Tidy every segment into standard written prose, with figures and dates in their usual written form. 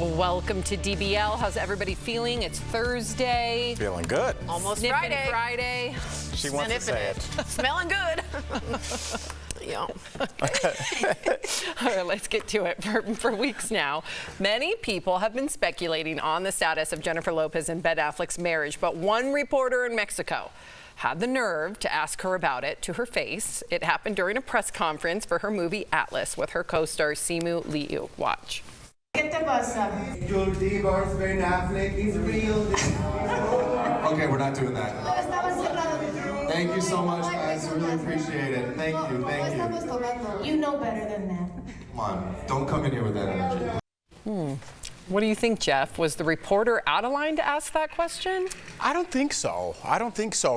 Welcome to DBL. How's everybody feeling? It's Thursday. Feeling good. Almost Sniffing Friday. She wants to say it. Smelling good. Yeah. All right, let's get to it. For weeks now, many people have been speculating on the status of Jennifer Lopez and Ben Affleck's marriage, but one reporter in Mexico had the nerve to ask her about it to her face. It happened during a press conference for her movie Atlas with her co-star Simu Liu. Watch. ¿Qué te pasa? Your divorce, Ben Affleck is real. Okay, we're not doing that. Thank you so much, guys. Really appreciate it. Thank you, thank you. You know better than that. Come on, don't come in here with that energy. What do you think, Jeff? Was the reporter out of line to ask that question? I don't think so.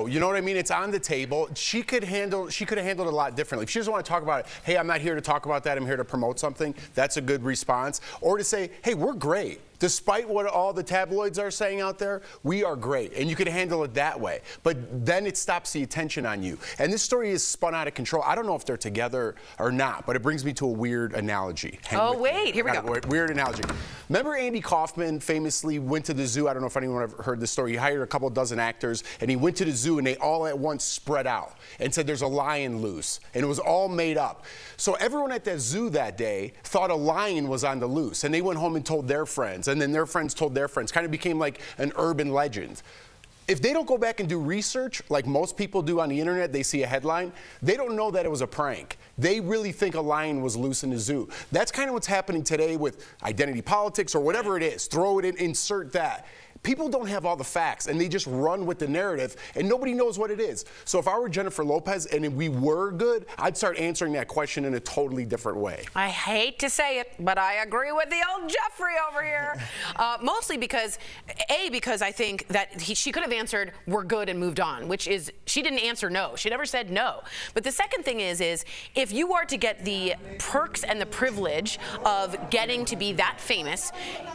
You know what I mean? It's on the table. She could have handled it a lot differently. If she doesn't want to talk about it, hey, I'm not here to talk about that, I'm here to promote something, that's a good response. Or to say, hey, we're great. Despite what all the tabloids are saying out there, we are great. And you could handle it that way. But then it stops the attention on you. And this story is spun out of control. I don't know if they're together or not, but it brings me to a weird analogy. Oh, wait, here we go. Weird analogy. Remember Andy Kaufman famously went to the zoo? I don't know if anyone ever heard this story. He hired a couple dozen actors, and he went to the zoo, and they all at once spread out and said there's a lion loose. And it was all made up. So everyone at that zoo that day thought a lion was on the loose, and they went home and told their friends. And then their friends told their friends. Kind of became like an urban legend. If they don't go back and do research, like most people do on the internet, they see a headline, they don't know that it was a prank. They really think a lion was loose in the zoo. That's kind of what's happening today with identity politics or whatever it is. Throw it in, insert that. People don't have all the facts, and they just run with the narrative, and nobody knows what it is. So if I were Jennifer Lopez and we were good, I'd start answering that question in a totally different way. I hate to say it, but I agree with the old Jeffrey over here. Mostly because I think that she could have answered, we're good, and moved on, which is, she didn't answer no. She never said no. But the second thing is if you are to get the perks and the privilege of getting to be that famous,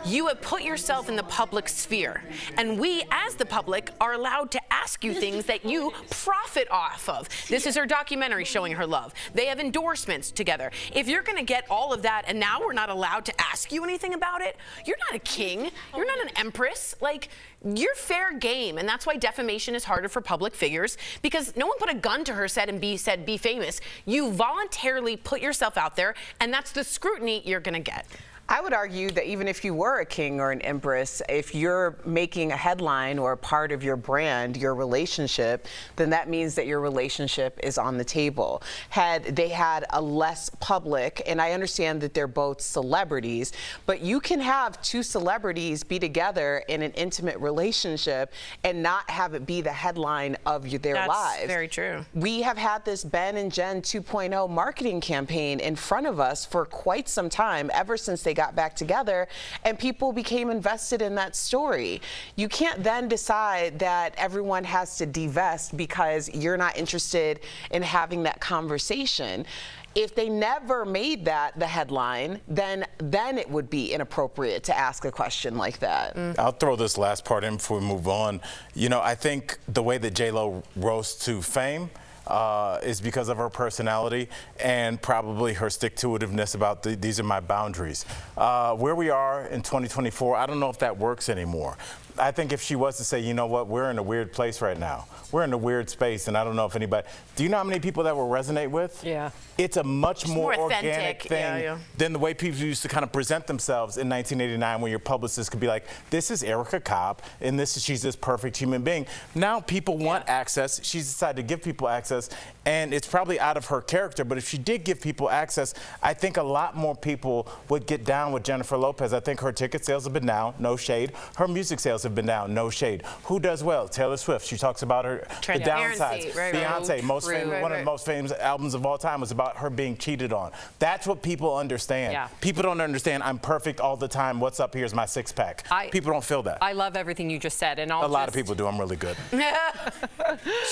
you have put yourself in the public sphere. And we, as the public, are allowed to ask you things that you profit off of. This is her documentary showing her love. They have endorsements together. If you're going to get all of that and now we're not allowed to ask you anything about it, you're not a king. You're not an empress. Like, you're fair game. And that's why defamation is harder for public figures, because no one put a gun to her head and said, be famous. You voluntarily put yourself out there, and that's the scrutiny you're going to get. I would argue that even if you were a king or an empress, if you're making a headline or a part of your brand, your relationship, then that means that your relationship is on the table. Had they had a less public, and I understand that they're both celebrities, but you can have two celebrities be together in an intimate relationship and not have it be the headline of their lives. That's very true. We have had this Ben and Jen 2.0 marketing campaign in front of us for quite some time, ever since they got back together, and people became invested in that story. You can't then decide that everyone has to divest because you're not interested in having that conversation. If they never made that the headline, then it would be inappropriate to ask a question like that. I'll throw this last part in before we move on. You know, I think the way that J-Lo rose to fame is because of her personality and probably her stick-to-itiveness about these are my boundaries. Where we are in 2024, I don't know if that works anymore. I think if she was to say, you know what, we're in a weird place right now. We're in a weird space, and I don't know if anybody... Do you know how many people that will resonate with? Yeah. It's a much more organic thing yeah. than the way people used to kind of present themselves in 1989, when your publicist could be like, this is Erica Cobb, and she's this perfect human being. Now people want access. She's decided to give people access, and it's probably out of her character, but if she did give people access, I think a lot more people would get down with Jennifer Lopez. I think her ticket sales have been down, no shade. Her music sales have been down, no shade. Who does well? Taylor Swift. She talks about the downsides. Right, Beyonce, one of the most famous albums of all time, was about her being cheated on. That's what people understand. Yeah. People don't understand I'm perfect all the time. What's up here is my six-pack. People don't feel that. I love everything you just said, and a lot of people do. I'm really good.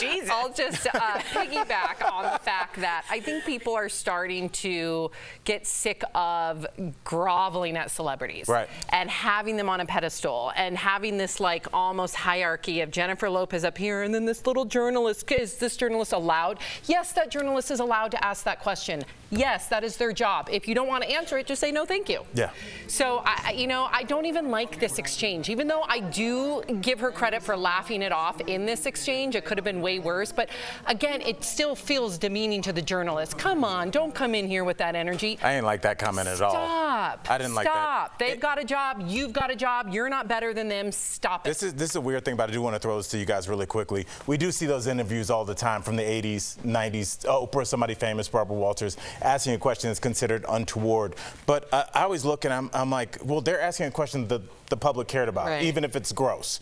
Jesus. I'll just piggyback on the fact that I think people are starting to get sick of groveling at celebrities, right, and having them on a pedestal and having this like almost hierarchy of Jennifer Lopez up here and then this little journalist. Is this journalist allowed? Yes, that journalist is allowed to ask that question. Yes, that is their job. If you don't want to answer it, just say no, thank you. Yeah. So, I don't even like this exchange. Even though I do give her credit for laughing it off in this exchange, it could have been way worse. But again, it still feels demeaning to the journalist. Come on, don't come in here with that energy. I didn't like that comment at all. Stop. I didn't like that. Stop. They've got a job. You've got a job. You're not better than them. Stop it. This is a weird thing, but I do want to throw this to you guys really quickly. We do see those interviews all the time from the 80s, 90s. Oprah, somebody famous, Barbara Walters, asking a question that's considered untoward. But I always look and I'm like, well, they're asking a question that the public cared about, Right. even if it's gross.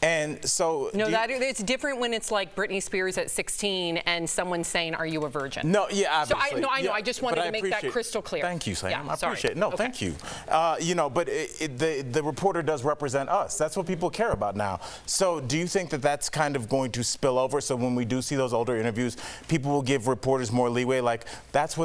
And so No, it's different when it's like Britney Spears at 16 and someone's saying, "Are you a virgin?" No, yeah, So obviously. I know. Yeah, I just but wanted I to make that appreciate- crystal clear. Thank you, Sam. Yeah, I sorry. appreciate it. No, Okay. thank you. But the reporter does represent us. That's what people care about now. So do you think that that's kind of going to spill over? So when we do see those older interviews, people will give reporters more leeway. Like that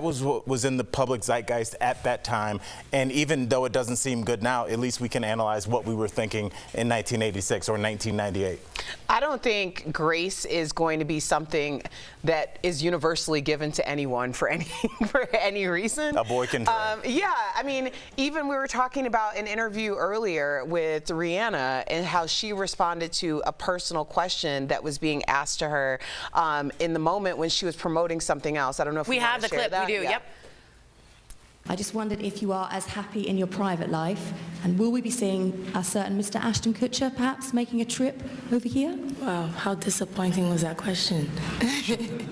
was what was in the public zeitgeist at that time. And even though it doesn't seem good now, at least we can analyze what we were thinking in 1986 or 1998. I don't think grace is going to be something that is universally given to anyone for any reason. A boy can dream. Yeah, I mean, even we were talking about an interview earlier with Rihanna and how she responded to a personal question that was being asked to her in the moment when she was promoting something else. I don't know if We you have want the to share clip. that. We do. Yeah. Yep. I just wondered if you are as happy in your private life, and will we be seeing a certain Mr. Ashton Kutcher perhaps making a trip over here? Wow, how disappointing was that question?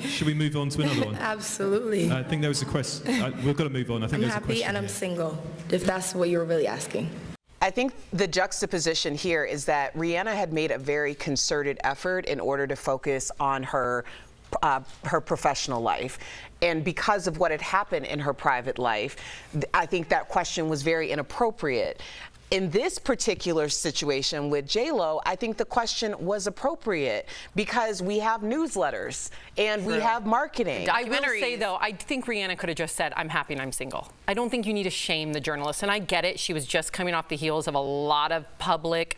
Should we move on to another one? Absolutely. I think there was a question. We've got to move on. I think I'm there's a happy question and I'm here. single, if that's what you were really asking. I think the juxtaposition here is that Rihanna had made a very concerted effort in order to focus on her professional life. And because of what had happened in her private life, I think that question was very inappropriate. In this particular situation with J-Lo, I think the question was appropriate because we have newsletters and we have marketing. I will say, though, I think Rihanna could have just said, "I'm happy and I'm single." I don't think you need to shame the journalist. And I get it. She was just coming off the heels of a lot of public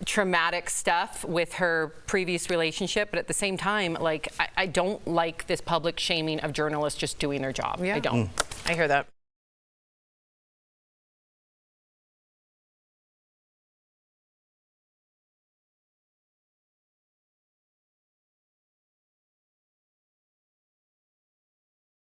traumatic stuff with her previous relationship, but at the same time, like, I don't like this public shaming of journalists just doing their job. Yeah. I don't. I hear that.